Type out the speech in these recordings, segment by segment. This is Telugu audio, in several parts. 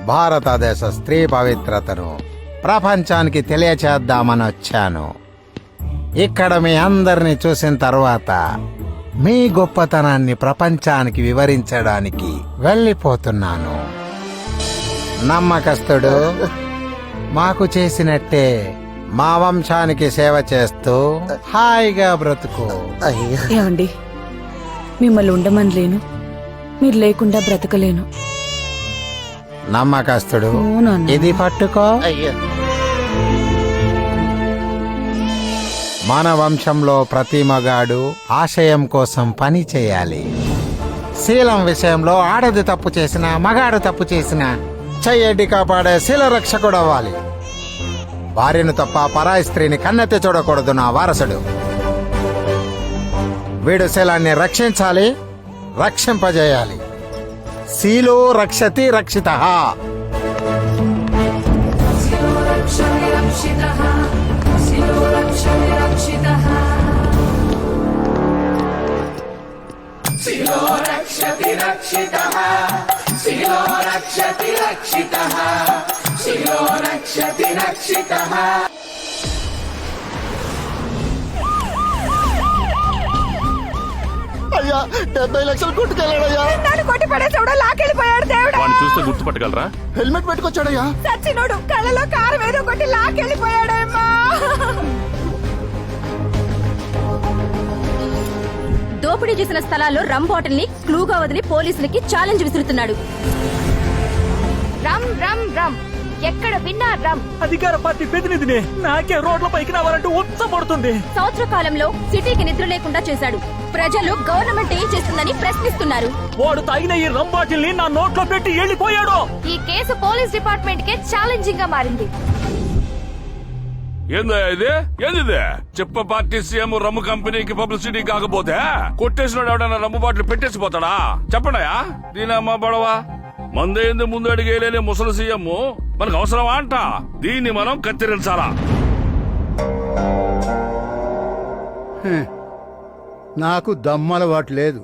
భారతదేశ స్త్రీ పవిత్రతను ప్రపంచానికి తెలియచేద్దామని వచ్చాను. ఇక్కడ మీ అందరిని చూసిన తర్వాత మీ గొప్పతనాన్ని ప్రపంచానికి వివరించడానికి వెళ్ళిపోతున్నాను. నమ్మకస్తుడు మాకు చేసినట్టే మా వంశానికి సేవ చేస్తూ హాయిగా బ్రతుకు. ఏమండి, మిమ్మల్ని ఉండమని లేను, మీరు లేకుండా బ్రతకలేను. నమ్మకస్తుడు ఓ నాన్న. ఇది పట్టుకో. మన వంశంలో ప్రతి మగాడు ఆశయం కోసం పని చేయాలి. శీలం విషయంలో ఆడది తప్పు చేసినా మగాడు తప్పు చేసినా చెయ్యడ్డి కాపాడే శీల రక్షకుడు అవ్వాలి. భార్యను తప్ప పరాయి స్త్రీని కన్నెత్తి చూడకూడదు నా వారసుడు. వీడు శీలాన్ని రక్షించాలి, రక్షింపజేయాలి. శీలో రక్షతి రక్షితః. అయ్యా 70 లక్షలు కొట్టుకెళ్ళాడయ్యా. నన్ను కొట్టి పడేసాడు, లాకెళ్ళిపోయాడు. దేవుడా, వాడిని చూస్తే గుర్తుపట్టగలరా? హెల్మెట్ పెట్టుకొచ్చాడయ్యా. సచ్చినోడు కళ్ళలో కారు వేరు కొట్టి లాకెళ్ళిపోయాడేమ్మా. దోపిడీ చేసిన స్థలాల్లో రమ్ బాటిల్ ని క్లూగా వదిలి పోలీసులకి ఛాలెంజ్ విసురుతున్నాడు. రమ్ రమ్ రమ్, ఎక్కడ విన్నా రమ్. అధికార పార్టీ ప్రతినిధిని నాకే రోడ్ల పైకి రావాలంటూ ఉత్సపడుతుంది. సంవత్సర కాలంలో సిటీకి నిద్ర లేకుండా చేశాడు. ప్రజలు గవర్నమెంట్ ఏం చేస్తుందని ప్రశ్నిస్తున్నారు. వాడు తాగిన ఈ రంబాటిల్ ని నా నోట్లో పెట్టి వెళ్ళిపోయాడు. ఈ కేసు పోలీస్ డిపార్ట్మెంట్ కే ఛాలెంజింగ్ గా మారింది. ఏందా ఇది? ఏంది చెప్ప పార్టీ సీఎం రమ్ము కంపెనీకి పబ్లిసిటీ కాకపోతే కొట్టేసినాడు ఎవడన్నా రమ్ము బాటిల్ పెట్టేసిపోతాడా? చెప్పండియా. దీని అమ్మ బడవా మందేంది ముందు అడిగేలేని ముసలి సీఎం మనకు అవసరమా అంట. దీన్ని మనం కత్తిరించాలా? నాకు దమ్ము అలవాటు లేదు,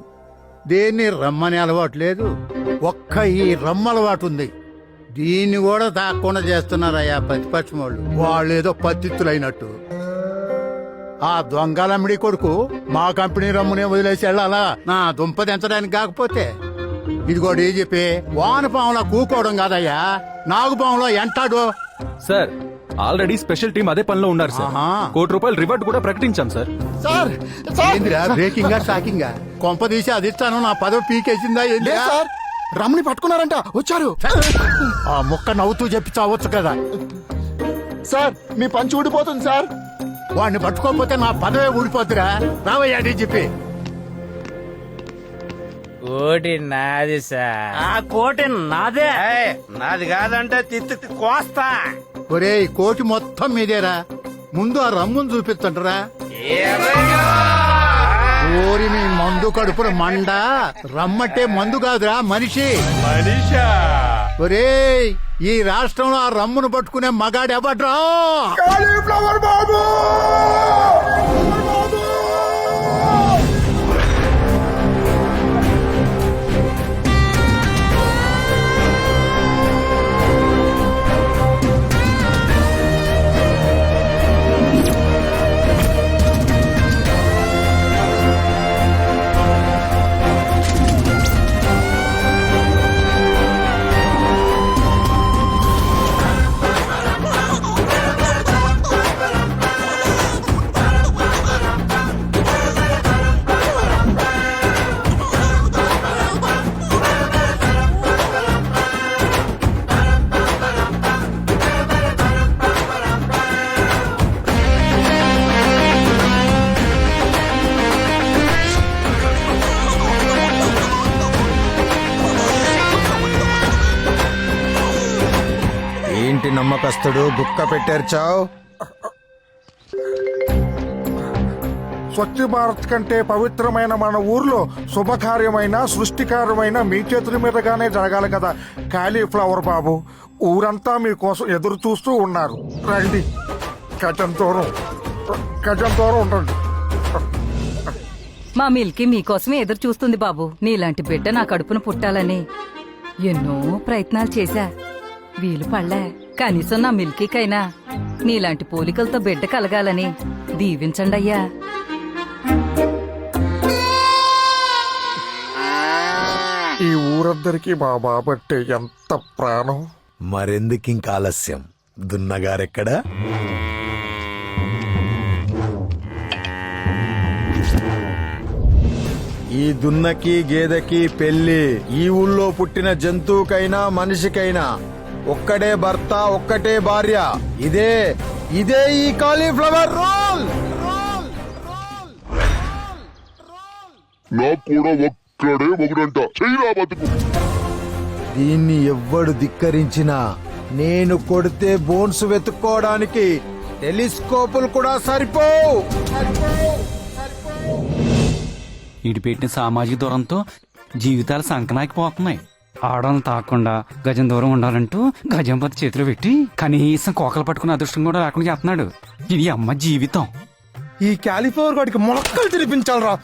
దేన్ని రమ్మని అలవాటు లేదు. ఒక్క ఈ రమ్మ అలవాటు ఉంది. దీన్ని కూడా తాకుండా చేస్తున్నారయ్యా ప్రతిపక్షం వాళ్ళు. వాళ్ళు ఏదో పత్తిత్తులైనట్టు. ఆ దొంగలమ్మిడి కొడుకు మా కంపెనీ రమ్మునే వదిలేసి వెళ్ళాలా నా దుంప దించడానికి? కాకపోతే ఇదిగో డీజీపీ వానపాములా కూకోవడం కాదయ్యా, నాగుపాములో ఎంటాడు. సార్ ఆల్రెడీ స్పెషల్ టీం అదే పనిలో ఉన్నారు సార్. ఆహా. ₹1 రివార్డ్ కూడా ప్రకటించాం సార్. సార్ ఏందిరా బ్రేకింగా షాకింగా? కొంప తీసి అది ఇస్తాను నా పదవి పీకేసిందా ఏంది? లేదు సార్, రమ్ని పట్టుకున్నారంట, వచ్చారు. ఆ ముక్క నవ్వుతూ చెప్పి చావచ్చు కదా. సార్ మీ పంచి ఊడిపోతుంది సార్. వాడిని పట్టుకోకపోతే నా పదవే ఊడిపోతురా. రావయ్యా డీజీపీ. కోటి నాది సార్. ఆ కోటి నాదే. నాది కాదంటే తిత్తి కోస్తా. ఒరేయ్ కోటి మొత్తం మీదేరా. ముందు ఆ రమ్మును చూపిస్తుంటరా. ఓరి మీ మందు కడుపున మండ. రమ్మంటే మందు కాదురా, మనిషి. మనీషా ఒరేయ్ ఈ రాష్ట్రంలో ఆ రమ్మును పట్టుకునే మగాడెవడ్రా? కాలీఫ్లవర్ బాబు. ఏంటి నమ్మకస్తుడు గుక్క పెట్టేర్చావు? స్వచ్ఛ భారత్ కంటే పవిత్రమైన మన ఊర్లో శుభకార్యమైన సృష్టికార్యమైన మీ చేతుల మీదగానే జరగాలి కదా కాలీఫ్లవర్ బాబు. ఊరంతా మీకోసం ఎదురు చూస్తూ ఉన్నారు. రండి, గజం దూరం ఉండండి. మా మిల్కీ మీకోసమే ఎదురు చూస్తుంది బాబు. నీలాంటి బిడ్డ నా కడుపున పుట్టాలని ఎన్నో ప్రయత్నాలు చేశా. వీలు పడలే కనీసం నా మిల్కీకైనా నీలాంటి పోలికలతో బిడ్డ కలగాలని దీవించండి అయ్యా. ఈ ఊరందరికీ మా బాబంటే ఎంత ప్రాణం. మరెందుకింక ఆలస్యం? దున్నగారెక్కడా? ఈ దున్నకి గేదెకి పెళ్లి. ఈ ఊళ్ళో పుట్టిన జంతువుకైనా మనిషికైనా ఒక్కడే భర్త, ఒక్కటే భార్య. ఇదే ఇదే ఈ కాలీఫ్లవర్ రూల్. నాకు కూడా ఒక్కడే మొగుడంట. చెయ్యిరా బతుకు. దీన్ని ఎవ్వడు ధిక్కరించినా నేను కొడితే బోన్స్ వెతుక్కోవడానికి టెలిస్కోపులు కూడా సరిపోవు. ఇటు పెట్టిన సామాజిక దూరంతో జీవితాలు సంకనాకిపోతున్నాయి. ఆడవాళ్ళని తాకుండా గజం దూరం ఉండాలంటూ గజంపతి చేతిలో పెట్టి కనీసం కోకలు పట్టుకున్న అదృష్టం కూడా లేకుండా చేస్తున్నాడు. ఇది అమ్మ జీవితం. ఈ క్యాలిఫ్లవర్ గాడికి మొలక్కలు తినిపించాలరా.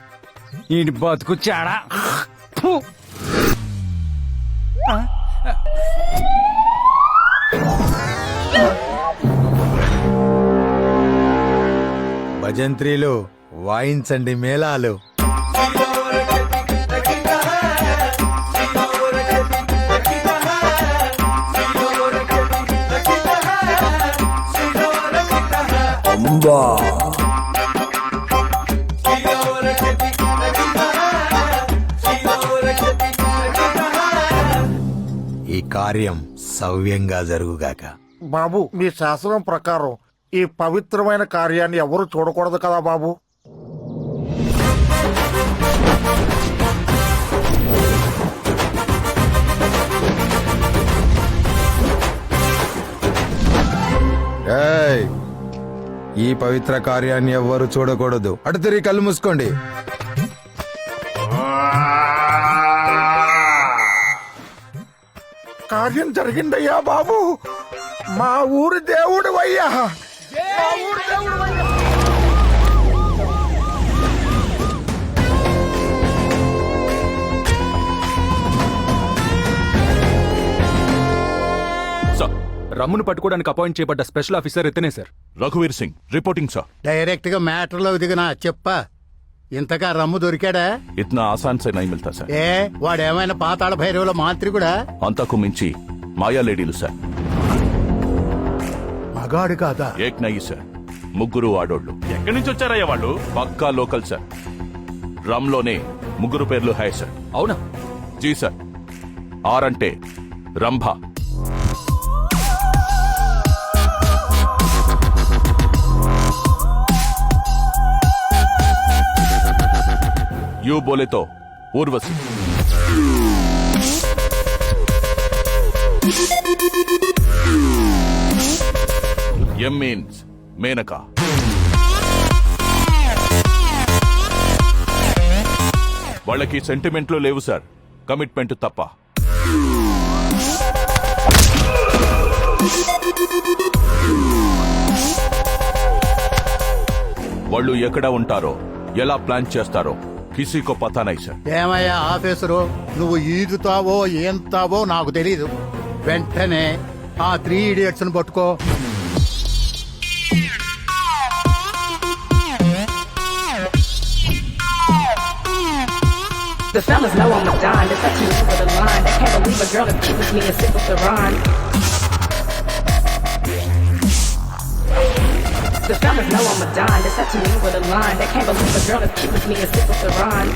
ఈడి బతుకు చాడా. ఫు. భజంత్రీలు వాయించండి మేళాలు. ఈ కార్యం సవ్యంగా జరుగుగాక. బాబు, మీ శాసనం ప్రకారం ఈ పవిత్రమైన కార్యాన్ని ఎవరు చూడకూడదు కదా బాబు? ఏయ్, ఈ పవిత్ర కార్యాన్ని ఎవ్వరు చూడకూడదు. అటు తిరిగి కళ్ళు మూసుకోండి. కార్యం జరిగిందయ్యా బాబు. మా ఊరి దేవుడు అయ్యా. సార్, రమ్మును పట్టుకోవడానికి అపాయింట్ చేయబడ్డ స్పెషల్ ఆఫీసర్ ఇతనే సార్. రఘువీర్ సింగ్ రిపోర్టింగ్ సార్. డైరెక్ట్ గా మ్యాటర్ లో దిగినా చెప్పా. ఇంతగా రమ్ము దొరికాడా? ఇतना आसान से नहीं मिलता సార్. ఏ వాడేమైనా పాతాళ భైరవుల మాంత్రికుడా? అంతకు మించి మాయా లేడీలు సార్. మగాడు కాదా? ఏక్ నయి సార్, ముగ్గురు ఆడోళ్ళు. ఎక్కడి నుంచి వచ్చారయ్యా వాళ్ళు? పక్కా లోకల్ సార్. రమ్ లోనే ముగ్గురు పేర్లు హై సార్. అవునా? జీ సార్. ఆర్ అంటే రంభ, యూ బోలే తో ఊర్వశి, ఎం మీన్స్ మేనక, వాళ్ళకి సెంటిమెంట్లు లేవు సార్, కమిట్మెంట్ తప్ప. వాళ్ళు ఎక్కడ ఉంటారో, ఎలా ప్లాన్ చేస్తారో కిసీకో పతా నై సార్. ఏమయ్యా ఆఫీసరు, నువ్వు ఈదుతావో ఏంతావో నాకు తెలీదు. వెంటనే ఆ 3 idiots ని పట్టుకో. The fellas know I'm a dime. They're touching me with a line. They can't believe a girl that cheats me and sip with the rhyme. The fellas know I'm a dime. They're touching me with a line. They can't believe a girl that cheats me and sip with the rhyme.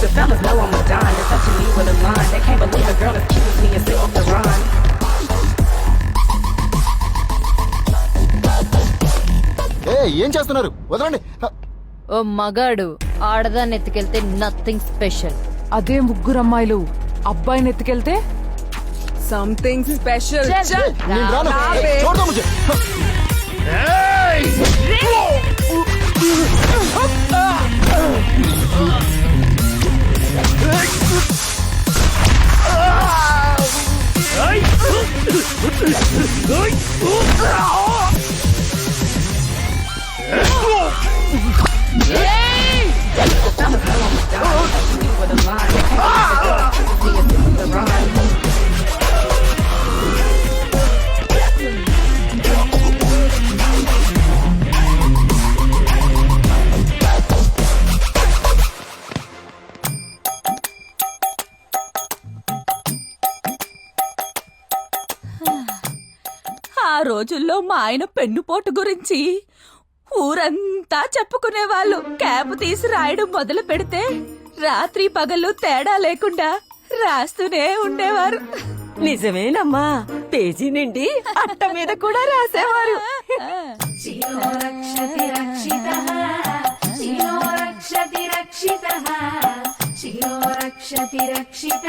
The fellas know I'm a dime. They're touching me with a line. They can't believe a girl that cheats me and sip with the rhyme. ఏం చేస్తున్నారు? వదలండి. ఓ మగాడు ఆడదాన్ని ఎత్తుకెళ్తే నథింగ్ స్పెషల్. అదే ముగ్గురు అమ్మాయిలు అబ్బాయిని ఎత్తుకెళ్తే సంథింగ్ స్పెషల్. నేను రాను. చూడదాం ముझे. ఏయ్! ఆ రోజుల్లో మా ఆయన పెన్నుపోటు గురించి ఊరంతా చెప్పుకునేవాళ్ళు. క్యాప్ తీసి రాయడం మొదలు పెడితే రాత్రి పగలు తేడా లేకుండా రాస్తూనే ఉండేవారు. నిజమేనమ్మా, పేజీ నిండి అట్ట మీద కూడా రాసేవారు. రక్షతి రక్షిత